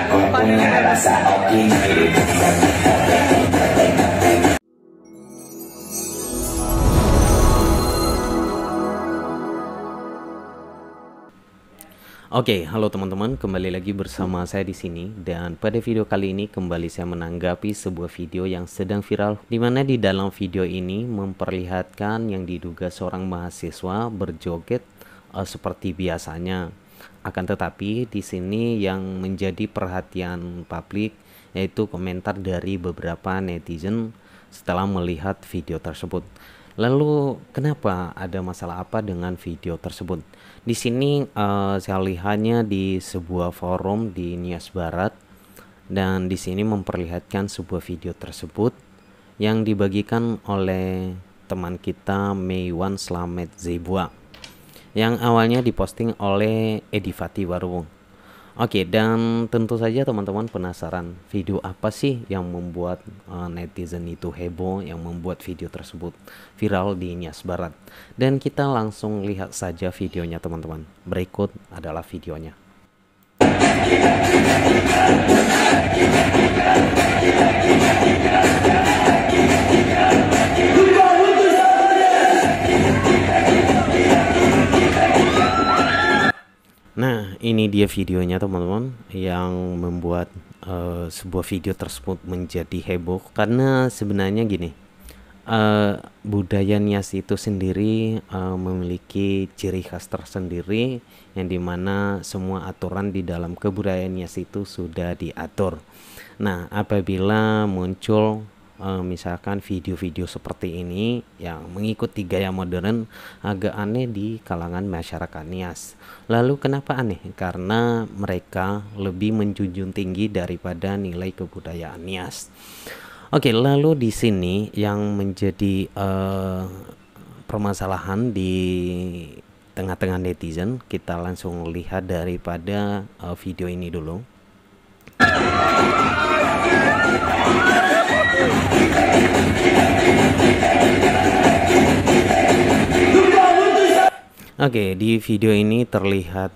Oke, halo teman-teman, kembali lagi bersama saya di sini. Dan pada video kali ini kembali saya menanggapi sebuah video yang sedang viral, di mana di dalam video ini memperlihatkan yang diduga seorang mahasiswa berjoget seperti biasanya. Akan tetapi di sini yang menjadi perhatian publik yaitu komentar dari beberapa netizen setelah melihat video tersebut. Lalu kenapa, ada masalah apa dengan video tersebut? Di sini saya lihatnya di sebuah forum di Nias Barat, dan di sini memperlihatkan sebuah video tersebut yang dibagikan oleh teman kita Meiwan Slamet Zebua, yang awalnya diposting oleh Edivati Warung. Oke, dan tentu saja teman-teman penasaran video apa sih yang membuat netizen itu heboh, yang membuat video tersebut viral di Nias Barat. Dan kita langsung lihat saja videonya teman-teman. Berikut adalah videonya. Nah, ini dia videonya teman-teman, yang membuat sebuah video tersebut menjadi heboh. Karena sebenarnya gini, budaya Nias itu sendiri memiliki ciri khas tersendiri, yang dimana semua aturan di dalam kebudayaan Nias itu sudah diatur. Nah, apabila muncul misalkan video-video seperti ini yang mengikuti gaya modern, agak aneh di kalangan masyarakat Nias. Lalu kenapa aneh? Karena mereka lebih menjunjung tinggi daripada nilai kebudayaan Nias. Oke, lalu di sini yang menjadi permasalahan di tengah-tengah netizen, kita langsung lihat daripada video ini dulu. Oke, di video ini terlihat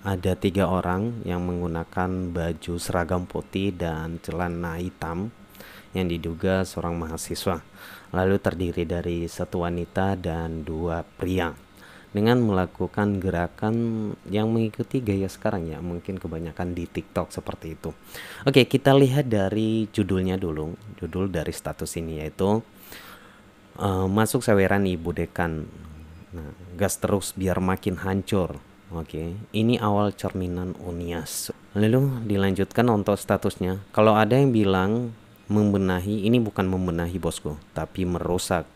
ada 3 orang yang menggunakan baju seragam putih dan celana hitam yang diduga seorang mahasiswa. Lalu terdiri dari 1 wanita dan 2 pria dengan melakukan gerakan yang mengikuti gaya sekarang ya, mungkin kebanyakan di TikTok seperti itu. Oke, kita lihat dari judulnya dulu. Judul dari status ini yaitu masuk saweran Ibu Dekan. Nah, gas terus biar makin hancur. Oke, ini awal cerminan Unias. Lalu dilanjutkan untuk statusnya. Kalau ada yang bilang membenahi, ini bukan membenahi bosku, tapi merusak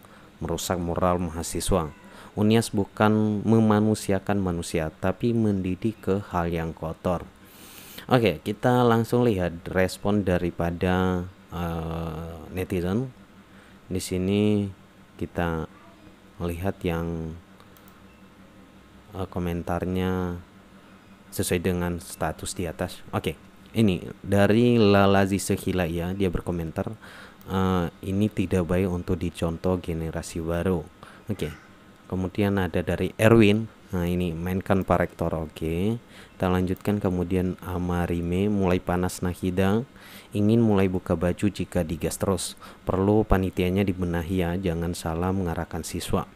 moral mahasiswa. Unias bukan memanusiakan manusia, tapi mendidik ke hal yang kotor. Oke, kita langsung lihat respon daripada netizen. Di sini kita melihat yang komentarnya sesuai dengan status di atas. Oke, ini dari Lalazi Sehila ya, dia berkomentar ini tidak baik untuk dicontoh generasi baru. Oke, kemudian ada dari Erwin. Nah, ini mainkan Pak Rektor. Oke, kita lanjutkan. Kemudian Amarime, mulai panas Nahida, ingin mulai buka baju jika digas terus. Perlu panitianya dibenahi ya, jangan salah mengarahkan siswa.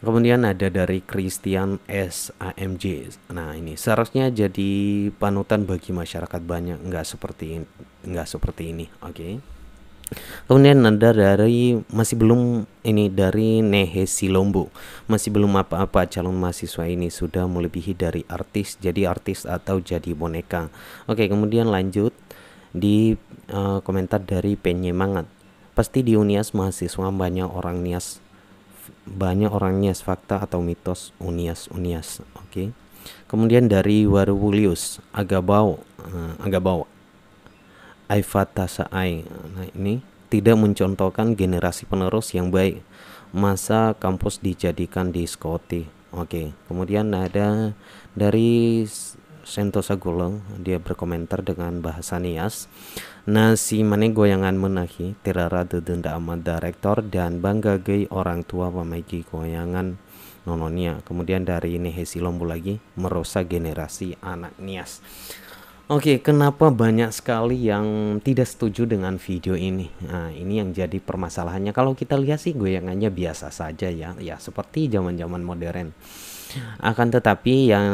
Kemudian ada dari Christian SAMJ. Nah, ini seharusnya jadi panutan bagi masyarakat banyak, nggak seperti ini. Oke. Kemudian ada dari dari Nehe Silombo. Masih belum apa-apa, calon mahasiswa ini sudah melebihi dari artis, jadi artis atau jadi boneka. Oke, kemudian lanjut di komentar dari Penyemangat. Pasti di Unias mahasiswa banyak orang Nias fakta atau mitos Unias. Oke. Kemudian dari Waruwulius Agabau Aifata Saai. Nah, ini tidak mencontohkan generasi penerus yang baik, masa kampus dijadikan diskoti. Oke. Kemudian ada dari Sentosa Gulung, dia berkomentar dengan bahasa Nias. Nasi mane goyangan menahi tirara dedenda amat direktor dan bangga gay orang tua pemaiki goyangan nononia. Kemudian dari Nehe Silombo lagi, merusak generasi anak Nias. Oke, kenapa banyak sekali yang tidak setuju dengan video ini? Nah, ini yang jadi permasalahannya. Kalau kita lihat sih goyangannya biasa saja ya, ya seperti zaman-zaman modern. Akan tetapi yang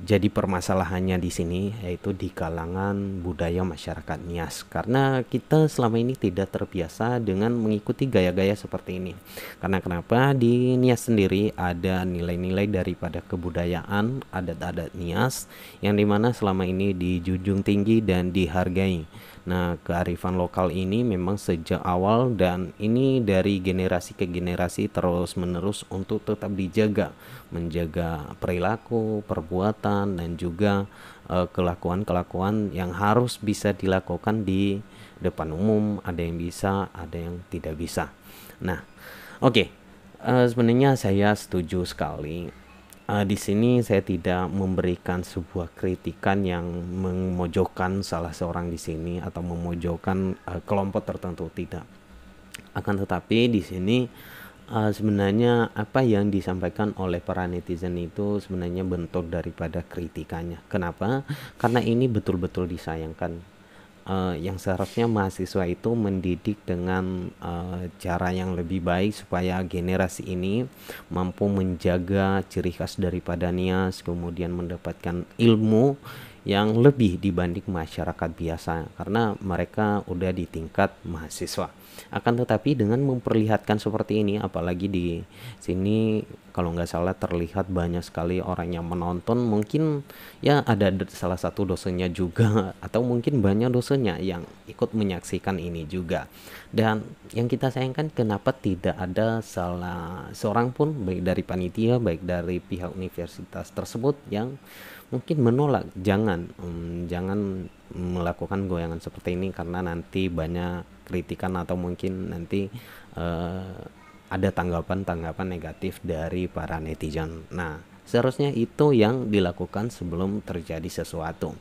jadi permasalahannya di sini yaitu di kalangan budaya masyarakat Nias, karena kita selama ini tidak terbiasa dengan mengikuti gaya-gaya seperti ini. Karena kenapa? Di Nias sendiri ada nilai-nilai daripada kebudayaan adat-adat Nias yang dimana selama ini dijunjung tinggi dan dihargai. Nah, kearifan lokal ini memang sejak awal dan ini dari generasi ke generasi terus-menerus untuk tetap dijaga, menjaga perilaku, perbuatan, dan juga kelakuan-kelakuan yang harus bisa dilakukan di depan umum. Ada yang bisa, ada yang tidak bisa. Nah, oke. Sebenarnya saya setuju sekali. Di sini saya tidak memberikan sebuah kritikan yang memojokkan salah seorang di sini atau memojokkan kelompok tertentu, tidak. Akan tetapi di sini sebenarnya apa yang disampaikan oleh para netizen itu sebenarnya bentuk daripada kritikannya. Kenapa? Karena ini betul-betul disayangkan. Yang seharusnya mahasiswa itu mendidik dengan cara yang lebih baik supaya generasi ini mampu menjaga ciri khas daripada Nias, kemudian mendapatkan ilmu yang lebih dibanding masyarakat biasa karena mereka udah di tingkat mahasiswa. Akan tetapi dengan memperlihatkan seperti ini, apalagi di sini kalau nggak salah terlihat banyak sekali orang yang menonton, mungkin ya ada salah satu dosennya juga atau mungkin banyak dosennya yang ikut menyaksikan ini juga. Dan yang kita sayangkan kenapa tidak ada salah seorang pun baik dari panitia baik dari pihak universitas tersebut yang mungkin menolak, jangan melakukan goyangan seperti ini karena nanti banyak kritikan atau mungkin nanti ada tanggapan-tanggapan negatif dari para netizen. Nah, seharusnya itu yang dilakukan sebelum terjadi sesuatu.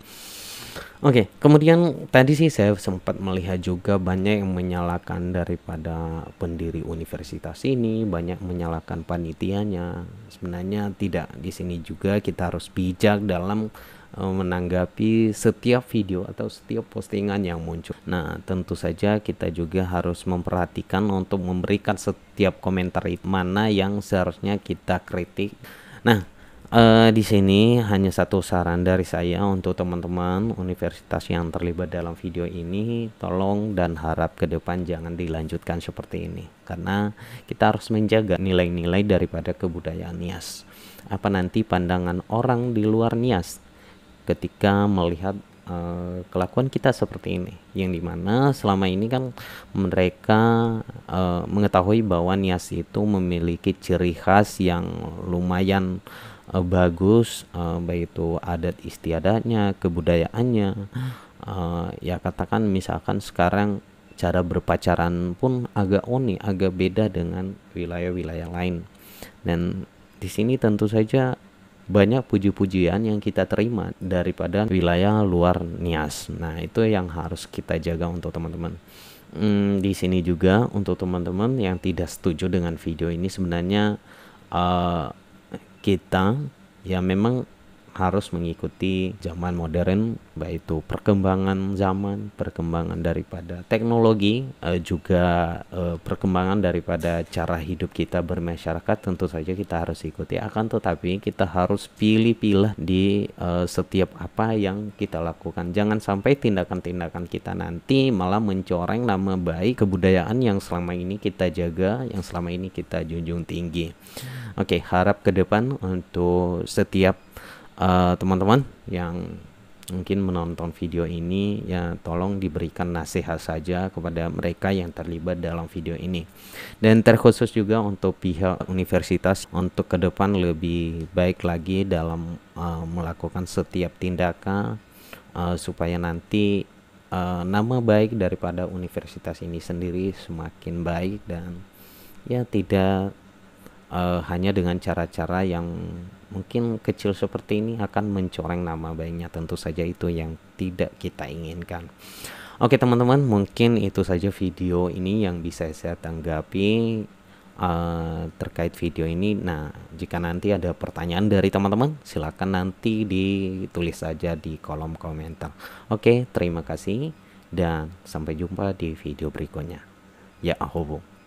Oke, kemudian tadi sih saya sempat melihat juga banyak yang menyalahkan daripada pendiri universitas ini, banyak menyalahkan panitianya. Sebenarnya tidak, di sini juga kita harus bijak dalam menanggapi setiap video atau setiap postingan yang muncul. Nah, tentu saja kita juga harus memperhatikan untuk memberikan setiap komentar mana yang seharusnya kita kritik. Nah, di sini hanya satu saran dari saya untuk teman-teman universitas yang terlibat dalam video ini, tolong dan harap ke depan jangan dilanjutkan seperti ini, karena kita harus menjaga nilai-nilai daripada kebudayaan Nias. Apa nanti pandangan orang di luar Nias ketika melihat kelakuan kita seperti ini, yang dimana selama ini kan mereka mengetahui bahwa Nias itu memiliki ciri khas yang lumayan bagus, baik itu adat istiadatnya, kebudayaannya, ya katakan misalkan sekarang cara berpacaran pun agak unik, agak beda dengan wilayah-wilayah lain. Dan di sini tentu saja banyak puji-pujian yang kita terima daripada wilayah luar Nias. Nah, itu yang harus kita jaga untuk teman-teman. Di sini juga untuk teman-teman yang tidak setuju dengan video ini, sebenarnya kita ya memang harus mengikuti zaman modern, baik itu perkembangan zaman, perkembangan daripada teknologi, juga perkembangan daripada cara hidup kita bermasyarakat, tentu saja kita harus ikuti. Akan tetapi kita harus pilih-pilih di setiap apa yang kita lakukan. Jangan sampai tindakan-tindakan kita nanti malah mencoreng nama baik kebudayaan yang selama ini kita jaga, yang selama ini kita junjung tinggi. Oke, harap ke depan untuk setiap teman-teman yang mungkin menonton video ini, ya tolong diberikan nasihat saja kepada mereka yang terlibat dalam video ini, dan terkhusus juga untuk pihak universitas untuk ke depan lebih baik lagi dalam melakukan setiap tindakan supaya nanti nama baik daripada universitas ini sendiri semakin baik dan ya tidak hanya dengan cara-cara yang mungkin kecil seperti ini akan mencoreng nama baiknya. Tentu saja itu yang tidak kita inginkan. Oke teman-teman, mungkin itu saja video ini yang bisa saya tanggapi. terkait video ini. Nah, jika nanti ada pertanyaan dari teman-teman, silakan nanti ditulis saja di kolom komentar. Oke, terima kasih dan sampai jumpa di video berikutnya. Ya, ahobo.